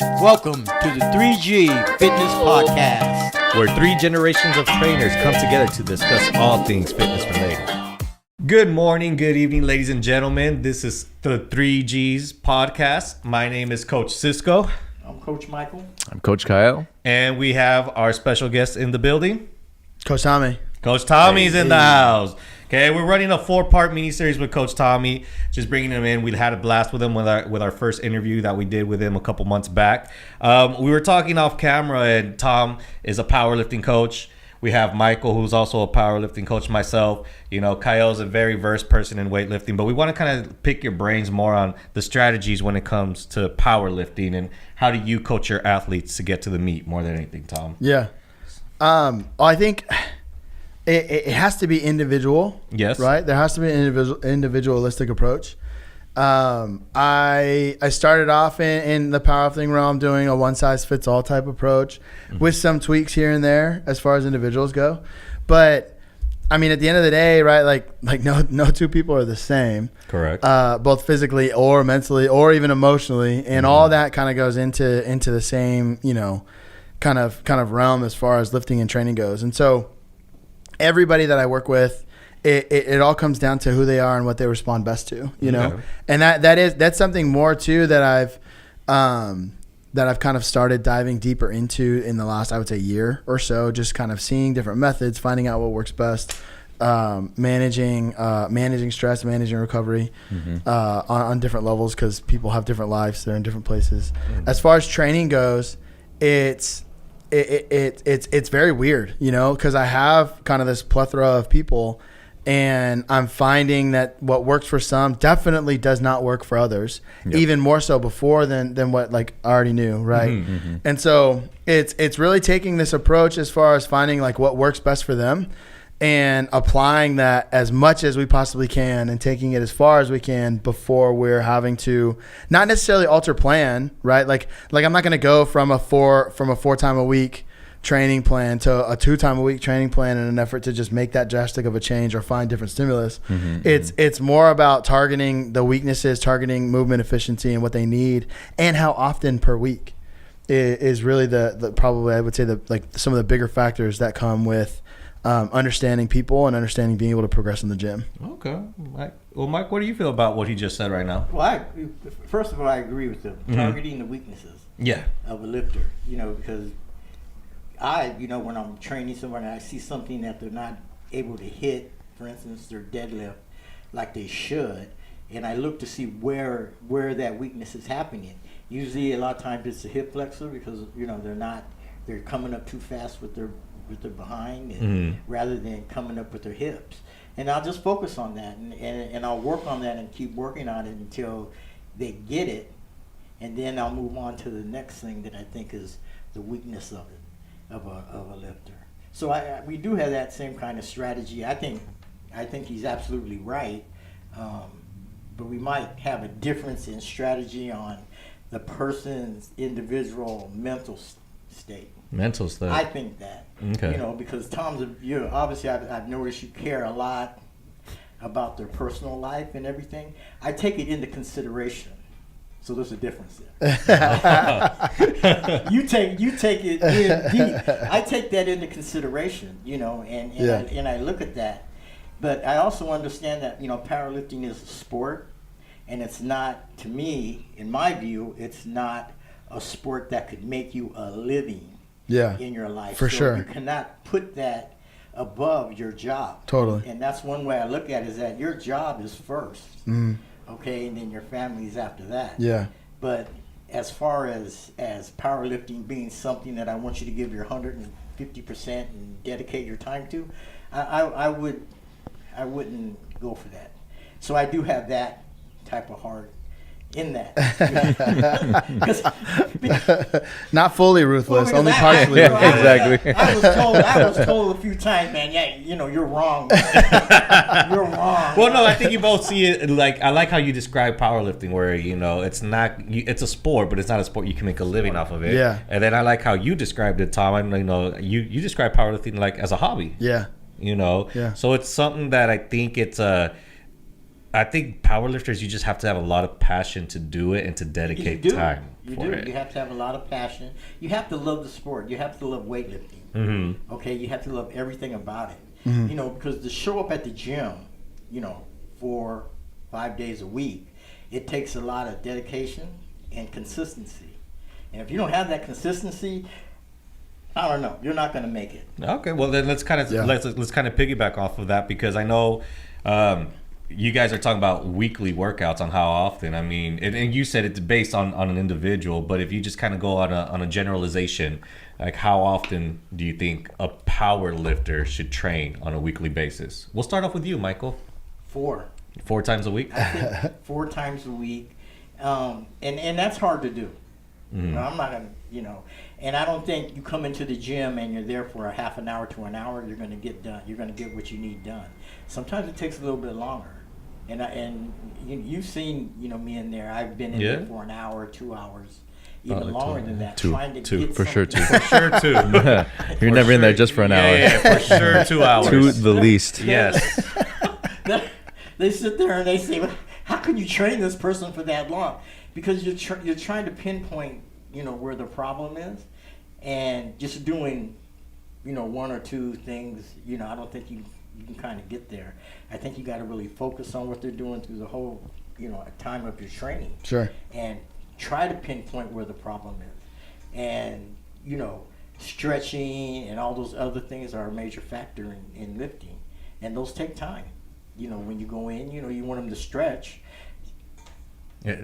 Welcome to the 3G Fitness Podcast, where three generations of trainers come together to discuss all things fitness related. Good morning, good evening, ladies and gentlemen. This is the 3Gs podcast. My name is Coach Cisco. I'm Coach Michael. I'm Coach Kyle. And we have our special guest in the building. Coach Tommy. Coach Tommy's in the house. Okay, we're running a 4-part mini-series with Coach Tommy, just bringing him in. We had a blast with him with our first interview that we did with him a couple months back. We were talking off camera, and Tom is a powerlifting coach. We have Michael, who's also a powerlifting coach, myself. You know, Kyle's a very versed person in weightlifting, but we want to kind of pick your brains more on the strategies when it comes to powerlifting and how do you coach your athletes to get to the meet more than anything, Tom? Yeah. I think it has to be individual. Yes. Right? There has to be an individualistic approach. I started off in the powerlifting realm doing a one-size-fits-all type approach with some tweaks here and there as far as individuals go. But, I mean, at the end of the day, right, like no two people are the same. Correct. Both physically or mentally or even emotionally. And all that kind of goes into the same, you know, kind of realm as far as lifting and training goes. And so everybody that I work with, it all comes down to who they are and what they respond best to, you know. Okay. And that's something more too that I've kind of started diving deeper into in the last, I would say, year or so, just kind of seeing different methods, finding out what works best, managing stress, managing recovery on different levels, because people have different lives, they're in different places. As far as training goes, it's very weird, you know, because I have kind of this plethora of people, and I'm finding that what works for some definitely does not work for others, even more so before than what like I already knew, right? And so it's really taking this approach as far as finding like what works best for them and applying that as much as we possibly can and taking it as far as we can before we're having to not necessarily alter plan, right? Like I'm not going to go from a 4 time a week training plan to a 2 time a week training plan in an effort to just make that drastic of a change or find different stimulus. It's more about targeting the weaknesses, targeting movement efficiency and what they need, and how often per week is really the probably, I would say, some of the bigger factors that come with understanding people and understanding being able to progress in the gym. Okay. Mike, what do you feel about what he just said right now? Well, first of all, I agree with them. Targeting the weaknesses of a lifter, you know, because when I'm training someone and I see something that they're not able to hit, for instance, their deadlift like they should, and I look to see where that weakness is happening. Usually a lot of times it's the hip flexor, because, you know, they're coming up too fast with their behind and rather than coming up with their hips. And I'll just focus on that and I'll work on that and keep working on it until they get it, and then I'll move on to the next thing that I think is the weakness of it. Of a lifter. So we do have that same kind of strategy. I think he's absolutely right, but we might have a difference in strategy on the person's individual mental state. Mental state. I think that, you know, because Tom's, obviously I've noticed you care a lot about their personal life and everything. I take it into consideration. So there's a difference there. You take it in deep. I take that into consideration, you know, and I look at that. But I also understand that, you know, powerlifting is a sport, and it's not, to me, in my view, it's not a sport that could make you a living in your life. For sure. You cannot put that above your job. Totally. And that's one way I look at it, is that your job is first. Okay, and then your family is after that. Yeah. But as far as powerlifting being something that I want you to give your 150% and dedicate your time to, I wouldn't go for that. So I do have that type of heart in that. Not fully ruthless, only partially. Exactly. I was told a few times, man, you know, you're wrong. You're wrong. Well, no, I think you both see it. Like, I like how you describe powerlifting, where, you know, it's a sport, but it's not a sport you can make a living off of it. Yeah. And then I like how you described it, Tom. I know you describe powerlifting like as a hobby. Yeah. You know. Yeah. So it's something that I think it's I think powerlifters, you just have to have a lot of passion to do it and to dedicate time for it. You have to have a lot of passion. You have to love the sport. You have to love weightlifting. Okay, you have to love everything about it. You know, because to show up at the gym, you know, 4-5 days a week, it takes a lot of dedication and consistency. And if you don't have that consistency, I don't know, you're not going to make it. Okay, well then let's kind of let's kind of piggyback off of that, because I know you guys are talking about weekly workouts on how often. I mean, and you said it's based on an individual, but if you just kind of go on a generalization, like how often do you think a power lifter should train on a weekly basis? We'll start off with you, Michael. 4 times a week? I think 4 times a week. And that's hard to do. I'm not going to, you know, and I don't think you come into the gym and you're there for a half an hour to an hour, you're going to get done. You're going to get what you need done. Sometimes it takes a little bit longer. And you've seen, you know, me in there. I've been in there for an hour, 2 hours, even longer than that. Two, get for sure, 2. For sure, 2. You're never in there just for an hour. Yeah, for sure, 2 hours. 2 the least. Yes. They sit there and they say, well, how can you train this person for that long? Because you're trying to pinpoint, you know, where the problem is, and just doing, you know, 1 or 2 things, you know, I don't think you can kind of get there. I think you got to really focus on what they're doing through the whole, you know, time of your training. Sure. And try to pinpoint where the problem is. And, you know, stretching and all those other things are a major factor in lifting. And those take time. You know, when you go in, you know, you want them to stretch. Yeah.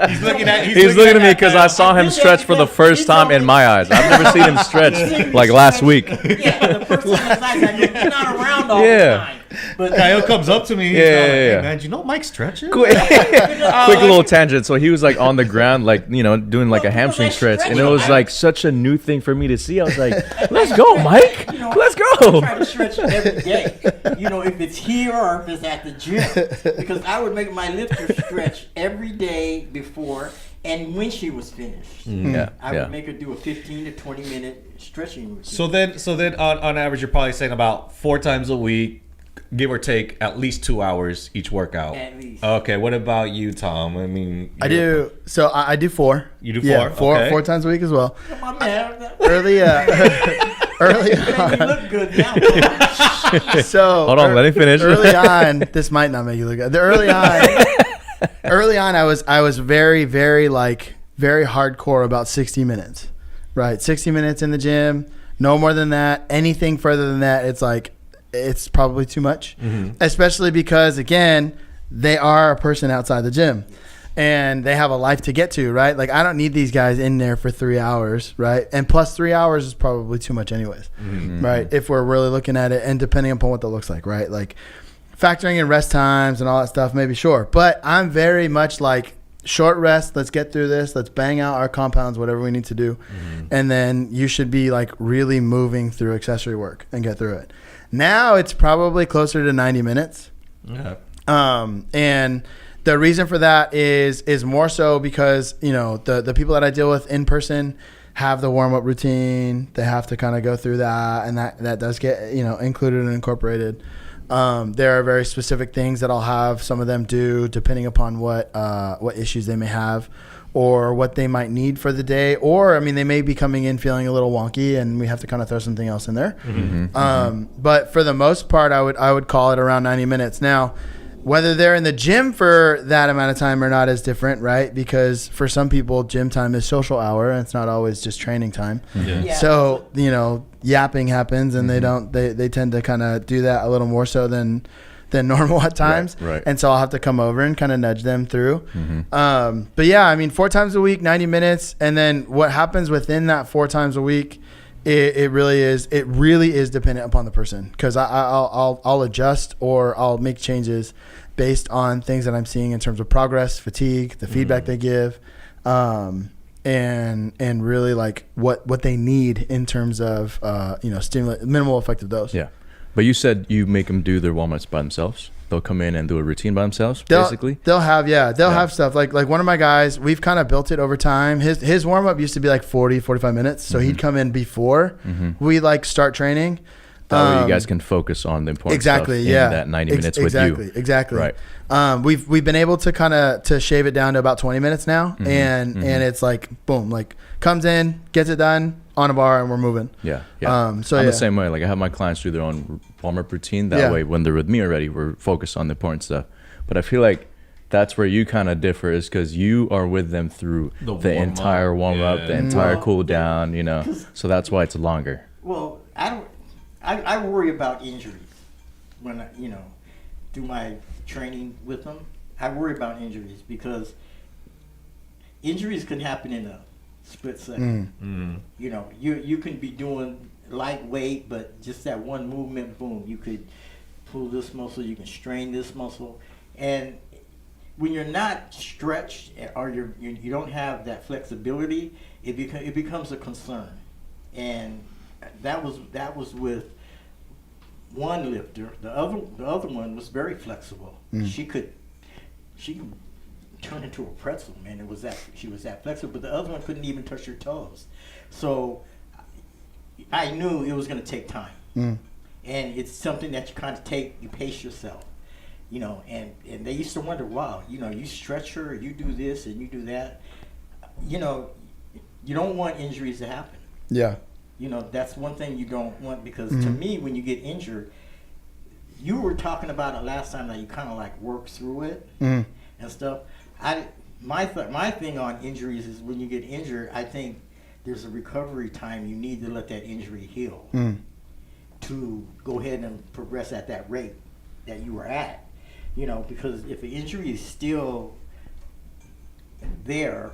He's looking at me because I saw him stretch for the first time in my eyes. I've never seen him stretch like last week. Yeah, the first time you're not around all the time. But Kyle comes up to me. He's hey, man, do you know Mike stretches? Quick little tangent. So he was like on the ground, like, you know, doing like a hamstring stretch, and it was like such a new thing for me to see. I was like, "Let's go, Mike! You know, Let's go!" I try to stretch every day. You know, if it's here or if it's at the gym, because I would make my lifter stretch every day before and when she was finished. I would make her do a 15 to 20 minute stretching routine. So then on average, you're probably saying about 4 times a week, give or take at least 2 hours each workout. At least. Okay, what about you, Tom? I mean, I do 4. You do 4? Yeah, 4, okay. 4 times a week as well. Come on, man. Early You look good now. So hold on, let me finish. Early on, this might not make you look good. Early on, I was very, very very hardcore about 60 minutes. Right, 60 minutes in the gym, no more than that. Anything further than that, it's probably too much, especially because, again, they are a person outside the gym and they have a life to get to, right? Like, I don't need these guys in there for 3 hours, right? And plus 3 hours is probably too much anyways, right? If we're really looking at it and depending upon what that looks like, right? Like factoring in rest times and all that stuff, maybe sure. But I'm very much like, short rest, let's get through this, let's bang out our compounds, whatever we need to do. And then you should be like really moving through accessory work and get through it. Now it's probably closer to 90 minutes. Yeah. And the reason for that is more so because, you know, the people that I deal with in person have the warm-up routine. They have to kind of go through that, and that does get, you know, included and incorporated. There are very specific things that I'll have some of them do depending upon what issues they may have or what they might need for the day. Or, I mean, they may be coming in feeling a little wonky and we have to kind of throw something else in there. But for the most part, I would call it around 90 minutes. Now, whether they're in the gym for that amount of time or not is different, right? Because for some people, gym time is social hour and it's not always just training time. Yeah. So, you know, yapping happens and they tend to kind of do that a little more so than normal at times. Right. And so I'll have to come over and kind of nudge them through. But yeah, I mean, 4 times a week, 90 minutes. And then what happens within that 4 times a week, it really is dependent upon the person, because I'll adjust or I'll make changes based on things that I'm seeing in terms of progress, fatigue, the feedback they give, and really like what they need in terms of minimal effective dose. Yeah. But you said you make them do their warm-ups by themselves. They'll come in and do a routine by themselves, basically. They'll have stuff like one of my guys. We've kind of built it over time. His warm up used to be like 40-45 minutes, so he'd come in before we like start training, That way you guys can focus on the important stuff in that 90 minutes with you. Exactly. Right. We've been able to kind of to shave it down to about 20 minutes now, and it's like boom, like comes in, gets it done on a bar, and we're moving. Yeah. So I'm the same way. Like I have my clients do their own warm-up routine. That way, when they're with me already, we're focused on the important stuff. But I feel like that's where you kind of differ, is because you are with them through the entire warm-up, the entire cool down. You know, so that's why it's longer. Well, I worry about injuries when I, do my training with them. I worry about injuries because injuries can happen in a split second. You can be doing lightweight, but just that one movement, boom, you could pull this muscle, you can strain this muscle, and when you're not stretched or you don't have that flexibility, it becomes a concern. And that was with one lifter. The other one was very flexible. She could turn into a pretzel, man. She was that flexible, but the other one couldn't even touch her toes. So I knew it was going to take time, and it's something that you pace yourself. And they used to wonder, wow, you stretch her, you do this and you do that. You don't want injuries to happen. Yeah. That's one thing you don't want, because to me, when you get injured, you were talking about it last time that you kind of like work through it and stuff. My thing on injuries is when you get injured, I think there's a recovery time. You need to let that injury heal to go ahead and progress at that rate that you were at. Because if the injury is still there,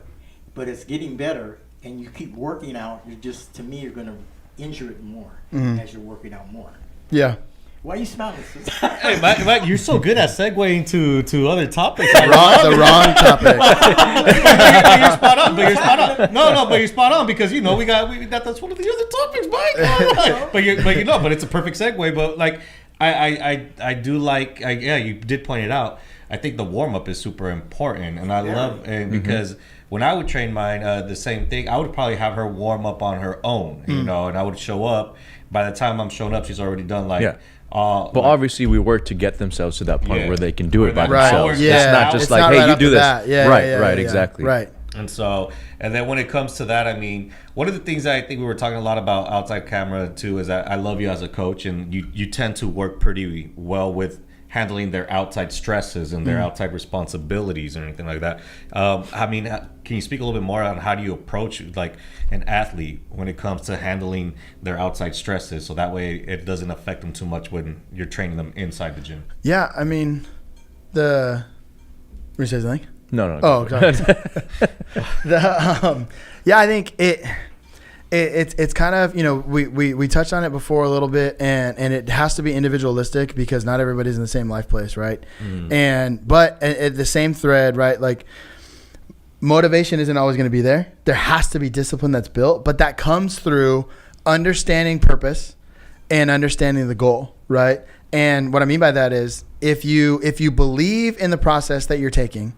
but it's getting better, and you keep working out, to me, you're going to injure it more as you're working out more. Yeah. Why are you smiling? Hey, Mike, you're so good at segueing to other topics. The wrong topic. You're spot on. But you're spot on. No, but you're spot on, because we got that's one of the other topics, Mike. But it's a perfect segue. But like, I do like, you did point it out. I think the warm up is super important, and I love it because when I would train mine, the same thing. I would probably have her warm up on her own, and I would show up. By the time I'm showing up, she's already done but obviously we work to get themselves to that point where they can do it by themselves. Yeah. It's not just it's like, not hey, right you do this. Right, Exactly. Right. And then when it comes to that, I mean, one of the things that I think we were talking a lot about outside camera too is that I love you as a coach, and you tend to work pretty well with handling their outside stresses and their outside responsibilities or anything like that. I mean, can you speak a little bit more on how do you approach like an athlete when it comes to handling their outside stresses, so that way it doesn't affect them too much when you're training them inside the gym? Yeah, I mean, were you saying something? No. Oh, sorry. I think it's kind of, we touched on it before a little bit, and it has to be individualistic because not everybody's in the same life place, right? But at the same thread, right, like motivation isn't always going to be there. There has to be discipline that's built, but that comes through understanding purpose and understanding the goal, right? And what I mean by that is if you believe in the process that you're taking,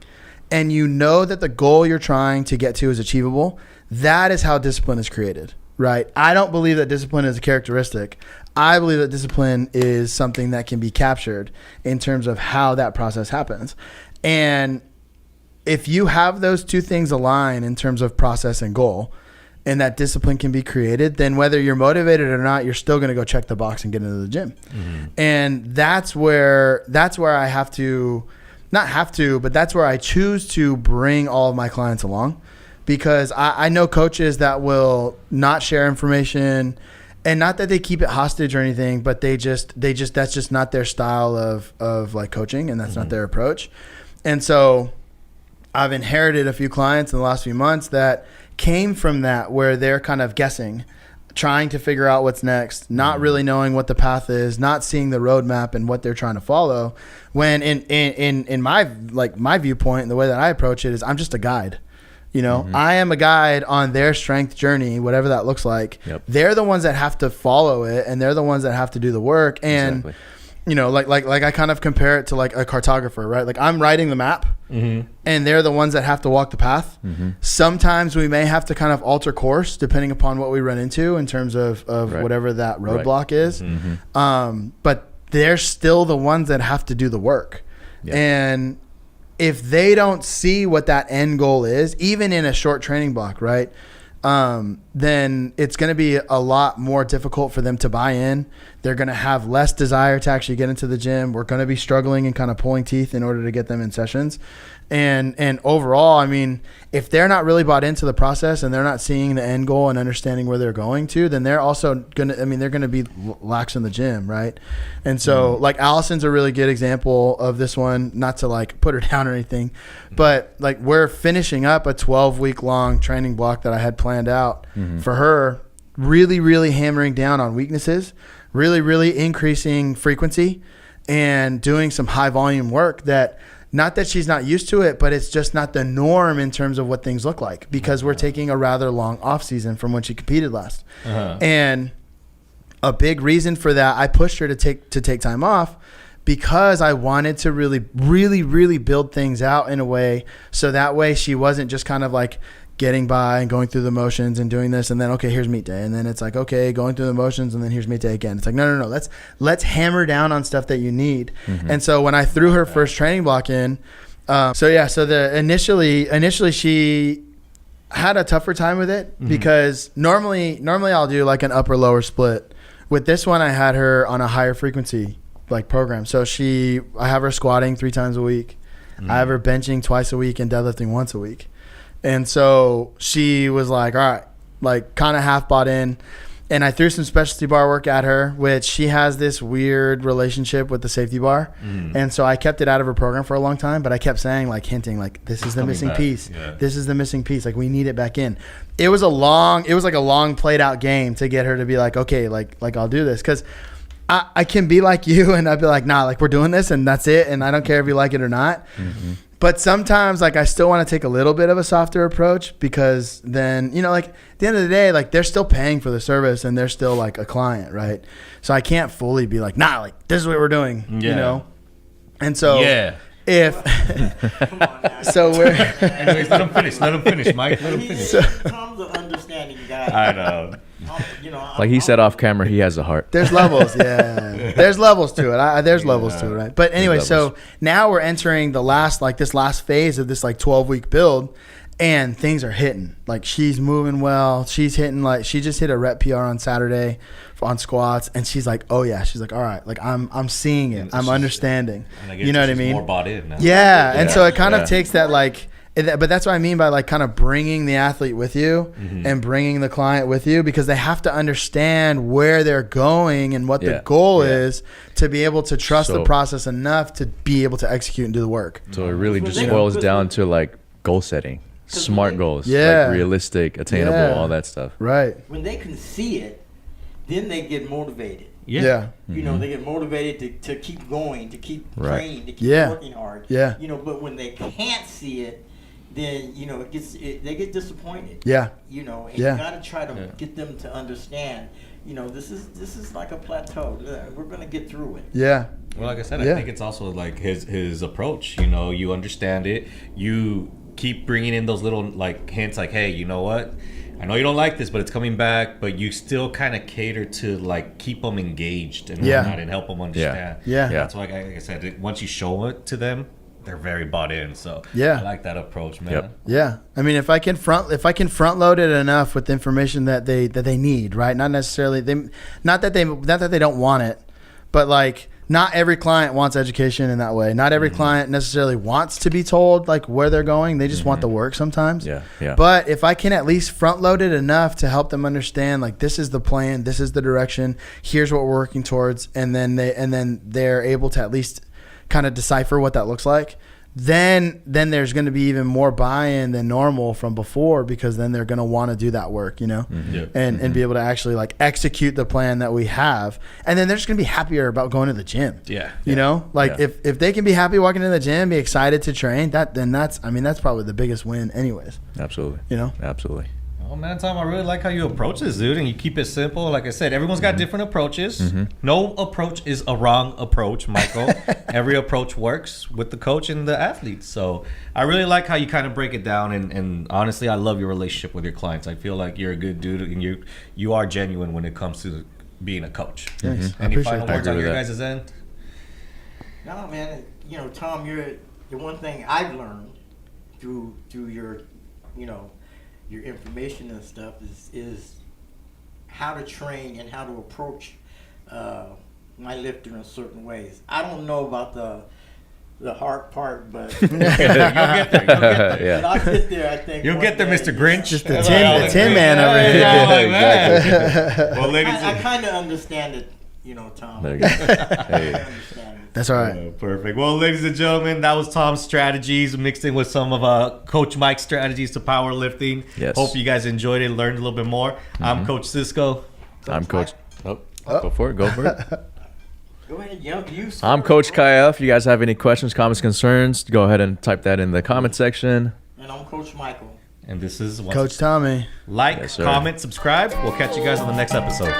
and you know that the goal you're trying to get to is achievable, that is how discipline is created, right? I don't believe that discipline is a characteristic. I believe that discipline is something that can be captured in terms of how that process happens. And if you have those two things align in terms of process and goal, and that discipline can be created, then whether you're motivated or not, you're still going to go check the box and get into the gym. And that's where I have to... Not have to, but that's where I choose to bring all of my clients along, because I know coaches that will not share information, and not that they keep it hostage or anything, but they just that's just not their style of like coaching, and that's not their approach. And so I've inherited a few clients in the last few months that came from that, where they're kind of guessing, trying to figure out what's next, not really knowing what the path is, not seeing the roadmap and what they're trying to follow. When in my viewpoint and the way that I approach it is I'm just a guide. I am a guide on their strength journey, whatever that looks like. Yep. They're the ones that have to follow it, and they're the ones that have to do the work. And like I kind of compare it to like a cartographer, right? Like I'm writing the map, and they're the ones that have to walk the path. Sometimes we may have to kind of alter course depending upon what we run into in terms of whatever that roadblock is. But they're still the ones that have to do the work. And if they don't see what that end goal is, even in a short training block, right, then it's going to be a lot more difficult for them to buy in. They're going to have less desire to actually get into the gym. We're going to be struggling and kind of pulling teeth in order to get them in sessions. And overall, I mean, if they're not really bought into the process and they're not seeing the end goal and understanding where they're going to, then they're also going to, I mean, they're going to be lax in the gym, right? And so like Allison's a really good example of this one, not to like put her down or anything, but like we're finishing up a 12-week long training block that I had planned out for her, really, really hammering down on weaknesses, really, really increasing frequency and doing some high volume work that, not that she's not used to it, but it's just not the norm in terms of what things look like because we're taking a rather long off season from when she competed last. And a big reason for that, I pushed her to take time off because I wanted to really, really, really build things out in a way so that way she wasn't just kind of like getting by and going through the motions and doing this and then okay, here's meet day, and then it's like okay, going through the motions and then here's meet day again. It's like no, let's hammer down on stuff that you need. And so when I threw her first training block in, initially she had a tougher time with it because normally I'll do like an upper lower split. With this one I had her on a higher frequency like program, so I have her squatting 3 times a week, I have her benching twice a week and deadlifting once a week. And so she was like, all right, like kind of half bought in. And I threw some specialty bar work at her, which she has this weird relationship with the safety bar. And so I kept it out of her program for a long time, but I kept saying, like hinting, like this is the missing piece. This is the missing piece. Like we need it back in. It was like a long played out game to get her to be like, okay, like I'll do this. Cause I can be like you and I'd be like, nah, like we're doing this and that's it. And I don't care if you like it or not. But sometimes, like, I still want to take a little bit of a softer approach because then, you know, like, at the end of the day, like, they're still paying for the service and they're still, like, a client, right? So I can't fully be like, nah, like, this is what we're doing, you know? And so if – so we're – Anyways, let him finish, Mike. Let him finish. Tom's an understanding guy. I know. Like he said off camera, he has a heart. There's levels, There's levels to it. There's levels to it, right? But anyway, so now we're entering this last phase of this like 12-week build, and things are hitting. Like she's moving well. She's hitting she just hit a rep PR on Saturday on squats, and she's like, oh yeah. She's like, all right, like I'm seeing it. I'm understanding. You know what I mean? More bought in now. Yeah, and so it kind of takes that like. But that's what I mean by like kind of bringing the athlete with you and bringing the client with you because they have to understand where they're going and what the goal is to be able to trust the process enough to be able to execute and do the work. So it really just boils down to like goal setting, smart goals, like realistic, attainable, all that stuff. Right. When they can see it, then they get motivated. Yeah. You know, they get motivated to keep going, to keep training, to keep working hard. Yeah. You know, but when they can't see it, then you know they get disappointed. Yeah. You know, and you got to try to get them to understand. You know, this is like a plateau. We're gonna get through it. Yeah. Well, like I said, I think it's also like his approach. You know, you understand it. You keep bringing in those little like hints, like, hey, you know what? I know you don't like this, but it's coming back. But you still kind of cater to like keep them engaged and whatnot and help them understand. Yeah. That's why, like I said, once you show it to them, they're very bought in. So I like that approach, man. Yeah. I mean, if I can front load it enough with information that they need, right? Not necessarily not that they don't want it, but like not every client wants education in that way. Not every client necessarily wants to be told like where they're going. They just want the work sometimes. Yeah. But if I can at least front load it enough to help them understand like this is the plan, this is the direction, here's what we're working towards, and then they're able to at least kind of decipher what that looks like, then there's going to be even more buy-in than normal from before because then they're going to want to do that work, you know, and be able to actually like execute the plan that we have, and then they're just going to be happier about going to the gym. You know, like if they can be happy walking to the gym, be excited to train, that's probably the biggest win anyways. Absolutely. You know? Absolutely. Oh man, Tom, I really like how you approach this, dude, and you keep it simple. Like I said, everyone's got different approaches. No approach is a wrong approach, Michael. Every approach works with the coach and the athlete. So I really like how you kind of break it down, and honestly, I love your relationship with your clients. I feel like you're a good dude, and you are genuine when it comes to being a coach. Nice. I Any appreciate final that. words on your guys' end? No, man. You know, Tom, you're the one thing I've learned through your, you know, your information and stuff is how to train and how to approach my lifter in certain ways. I don't know about the hard part, but You'll get there. Yeah. but I'll get there. I think You'll get there, Mr. Grinch. Just the tin man over here. Exactly. Well, ladies, I kind of understand it, you know, Tom. There you go. I Hey. understand it. That's all right. Perfect. Well, ladies and gentlemen, that was Tom's strategies mixed in with some of Coach Mike's strategies to powerlifting. Yes. Hope you guys enjoyed it, learned a little bit more. I'm Coach Cisco. I'm Coach. Oh, go for it. Go for it. Go ahead, you. I'm Coach Kyle. If you guys have any questions, comments, concerns, go ahead and type that in the comment section. And I'm Coach Michael. And this is Coach Tommy. Like, Yes, sir. comment, subscribe. We'll catch you guys on the next episode.